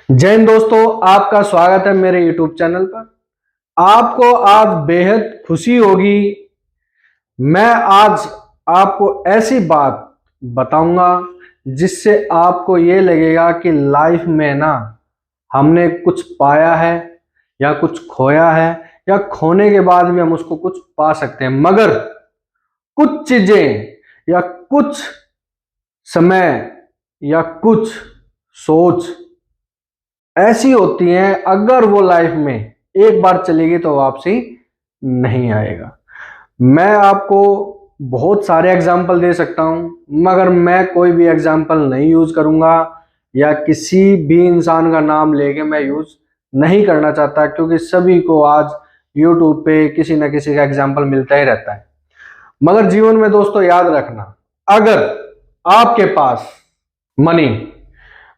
जय हिंद दोस्तों, आपका स्वागत है मेरे YouTube चैनल पर। आपको आज बेहद खुशी होगी। मैं आज आपको ऐसी बात बताऊंगा जिससे आपको ये लगेगा कि लाइफ में ना हमने कुछ पाया है या कुछ खोया है या खोने के बाद भी हम उसको कुछ पा सकते हैं, मगर कुछ चीजें या कुछ समय या कुछ सोच ऐसी होती हैं, अगर वो लाइफ में एक बार चलेगी तो वापसी नहीं आएगा। मैं आपको बहुत सारे एग्जाम्पल दे सकता हूं, मगर मैं कोई भी एग्जाम्पल नहीं यूज करूंगा या किसी भी इंसान का नाम लेके मैं यूज नहीं करना चाहता, क्योंकि सभी को आज यूट्यूब पे किसी न किसी का एग्जाम्पल मिलता ही रहता है। मगर जीवन में दोस्तों याद रखना, अगर आपके पास मनी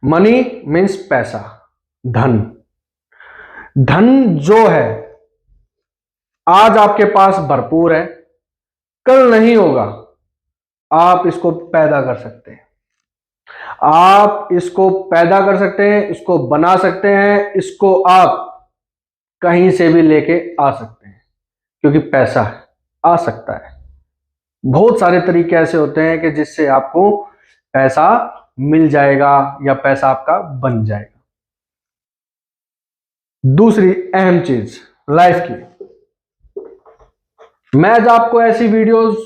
मनी मीन्स पैसा, धन जो है आज आपके पास भरपूर है, कल नहीं होगा। आप इसको पैदा कर सकते हैं, आप इसको पैदा कर सकते हैं, इसको बना सकते हैं, इसको आप कहीं से भी लेके आ सकते हैं, क्योंकि पैसा आ सकता है। बहुत सारे तरीके ऐसे होते हैं कि जिससे आपको पैसा मिल जाएगा या पैसा आपका बन जाएगा। दूसरी अहम चीज लाइफ की, मैं आज आपको ऐसी वीडियोस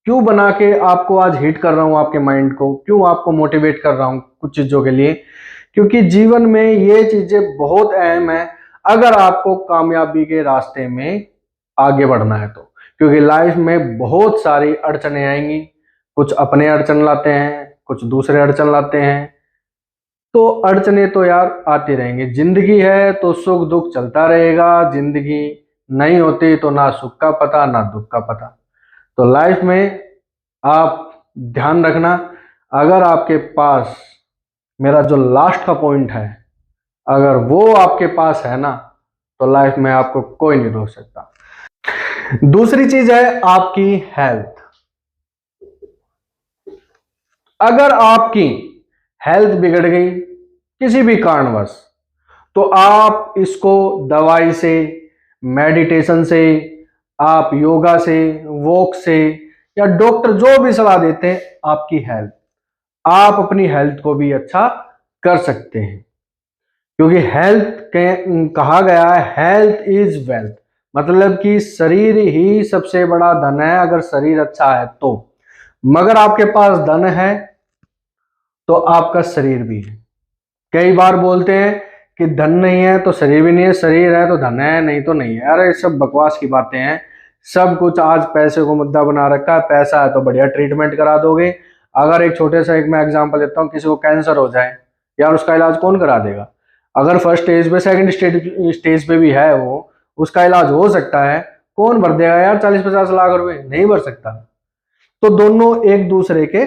क्यों बना के आपको आज हिट कर रहा हूं, आपके माइंड को क्यों आपको मोटिवेट कर रहा हूं कुछ चीजों के लिए, क्योंकि जीवन में ये चीजें बहुत अहम है अगर आपको कामयाबी के रास्ते में आगे बढ़ना है तो। क्योंकि लाइफ में बहुत सारी अड़चने आएंगी, कुछ अपने अड़चन लाते हैं, कुछ दूसरे अड़चन लाते हैं, तो अड़चने तो यार आती रहेंगी। जिंदगी है तो सुख दुख चलता रहेगा, जिंदगी नहीं होती तो ना सुख का पता ना दुख का पता। तो लाइफ में आप ध्यान रखना, अगर आपके पास मेरा जो लास्ट का पॉइंट है, अगर वो आपके पास है ना, तो लाइफ में आपको कोई नहीं रोक सकता। दूसरी चीज है आपकी हेल्थ। अगर आपकी हेल्थ बिगड़ गई किसी भी कारणवश, तो आप इसको दवाई से, मेडिटेशन से, आप योगा से, वॉक से, या डॉक्टर जो भी सलाह देते हैं, आपकी हेल्थ, आप अपनी हेल्थ को भी अच्छा कर सकते हैं। क्योंकि कहा गया है हेल्थ इज वेल्थ, मतलब कि शरीर ही सबसे बड़ा धन है अगर शरीर अच्छा है तो। मगर आपके पास धन है तो आपका शरीर भी है। कई बार बोलते हैं कि धन नहीं है तो शरीर भी नहीं है, शरीर है तो धन है, नहीं तो नहीं है। अरे सब बकवास की बातें हैं। सब कुछ आज पैसे को मुद्दा बना रखा है। पैसा है तो बढ़िया ट्रीटमेंट करा दोगे। अगर एक छोटे सा मैं एग्जांपल देता हूँ, किसी को कैंसर हो जाए यार, उसका इलाज कौन करा देगा? अगर फर्स्ट स्टेज पे, सेकंड स्टेज पे भी है वो, उसका इलाज हो सकता है, कौन भर देगा यार 40-50 लाख रुपए? नहीं भर सकता। तो दोनों एक दूसरे के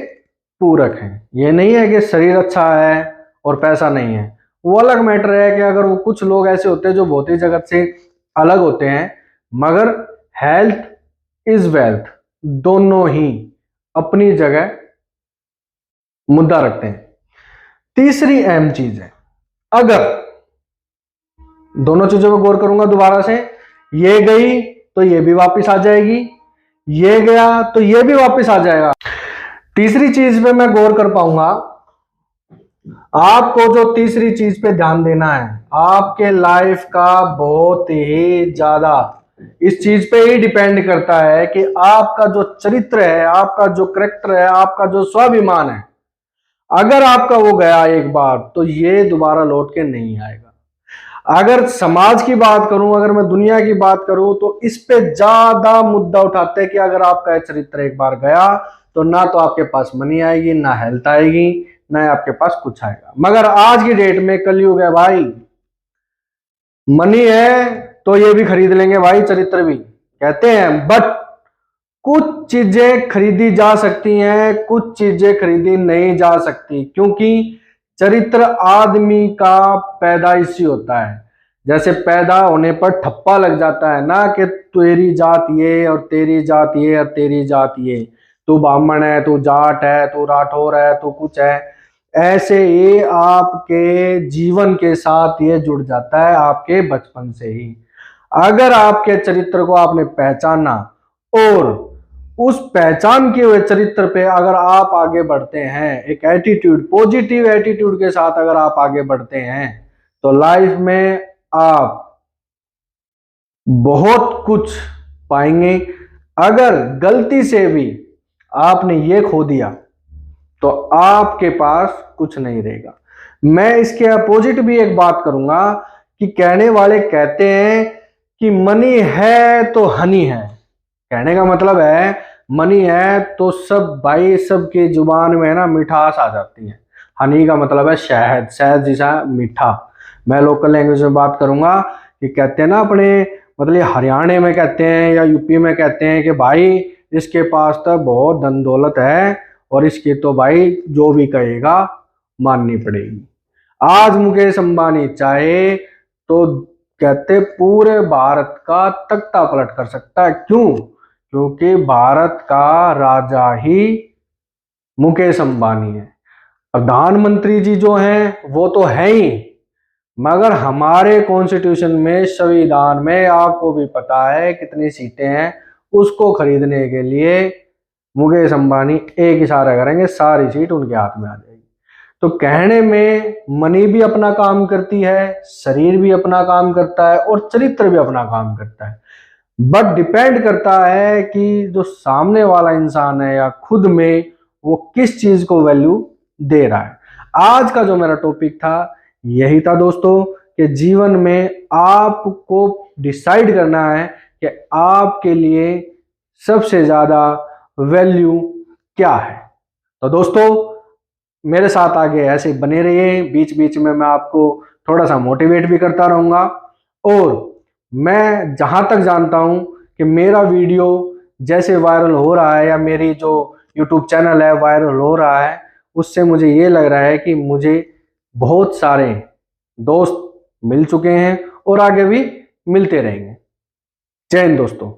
पूरक हैं। ये नहीं है कि शरीर अच्छा है और पैसा नहीं है, वो अलग मैटर है। कि अगर वो कुछ लोग ऐसे होते हैं जो भौतिक जगत से अलग होते हैं, मगर हेल्थ इज वेल्थ, दोनों ही अपनी जगह मुद्दा रखते हैं। तीसरी अहम चीज है, अगर दोनों चीजों में गौर करूंगा दोबारा से, ये गई तो ये भी वापस आ जाएगी, ये गया तो ये भी वापस आ जाएगा। तीसरी चीज पे मैं गौर कर पाऊंगा। आपको जो तीसरी चीज पे ध्यान देना है, आपके लाइफ का बहुत ही ज्यादा इस चीज पे ही डिपेंड करता है कि आपका जो चरित्र है, आपका जो करेक्टर है, आपका जो स्वाभिमान है, अगर आपका वो गया एक बार तो ये दोबारा लौट के नहीं आएगा। अगर समाज की बात करूं, अगर मैं दुनिया की बात करूं, तो इस पे ज्यादा मुद्दा उठाते हैं कि अगर आपका चरित्र एक बार गया तो ना तो आपके पास मनी आएगी, ना हेल्थ आएगी, ना आपके पास कुछ आएगा। मगर आज की डेट में कलयुग है भाई, मनी है तो ये भी खरीद लेंगे भाई, चरित्र भी कहते हैं। बट कुछ चीजें खरीदी जा सकती हैं, कुछ चीजें खरीदी नहीं जा सकती, क्योंकि चरित्र आदमी का पैदाइशी होता है। जैसे पैदा होने पर ठप्पा लग जाता है ना, कि तेरी जात ये और तेरी जात ये और तेरी जात ये, तू ब्राह्मण है, तू जाट है, तू राठौर है, तू कुछ है, ऐसे ये आपके जीवन के साथ ये जुड़ जाता है आपके बचपन से ही। अगर आपके चरित्र को आपने पहचाना और उस पहचान किए हुए चरित्र पे अगर आप आगे बढ़ते हैं, एक एटीट्यूड, पॉजिटिव एटीट्यूड के साथ अगर आप आगे बढ़ते हैं, तो लाइफ में आप बहुत कुछ पाएंगे। अगर गलती से भी आपने ये खो दिया तो आपके पास कुछ नहीं रहेगा। मैं इसके अपोजिट भी एक बात करूंगा कि कहने वाले कहते हैं कि मनी है तो हनी है। कहने का मतलब है मनी है तो सब भाई सबके जुबान में ना मिठास आ जाती है। हनी का मतलब है शहद, शहद जैसा मीठा। मैं लोकल लैंग्वेज में बात करूंगा कि कहते हैं ना अपने, मतलब हरियाणा में कहते हैं या यूपी में कहते हैं कि भाई इसके पास तो बहुत धन दौलत है और इसकी तो भाई जो भी कहेगा माननी पड़ेगी। आज मुकेश अंबानी चाहे तो कहते पूरे भारत का तख्ता पलट कर सकता है। क्यों? क्योंकि भारत का राजा ही मुकेश अंबानी है। प्रधानमंत्री जी जो हैं वो तो है ही, मगर हमारे कॉन्स्टिट्यूशन में, संविधान में आपको भी पता है कितनी सीटें हैं, उसको खरीदने के लिए मुकेश अंबानी एक इशारा करेंगे, सारी सीट उनके हाथ में आ जाएगी। तो कहने में मनी भी अपना काम करती है, शरीर भी अपना काम करता है और चरित्र भी अपना काम करता है। बट डिपेंड करता है कि जो सामने वाला इंसान है या खुद में वो किस चीज को वैल्यू दे रहा है। आज का जो मेरा टॉपिक था यही था दोस्तों, कि जीवन में आपको डिसाइड करना है कि आपके लिए सबसे ज्यादा वैल्यू क्या है। तो दोस्तों मेरे साथ आगे ऐसे बने रहिए, बीच बीच में मैं आपको थोड़ा सा मोटिवेट भी करता रहूंगा। और मैं जहां तक जानता हूं कि मेरा वीडियो जैसे वायरल हो रहा है या मेरी जो यूट्यूब चैनल है वायरल हो रहा है, उससे मुझे ये लग रहा है कि मुझे बहुत सारे दोस्त मिल चुके हैं और आगे भी मिलते रहेंगे। जय हिंद दोस्तों।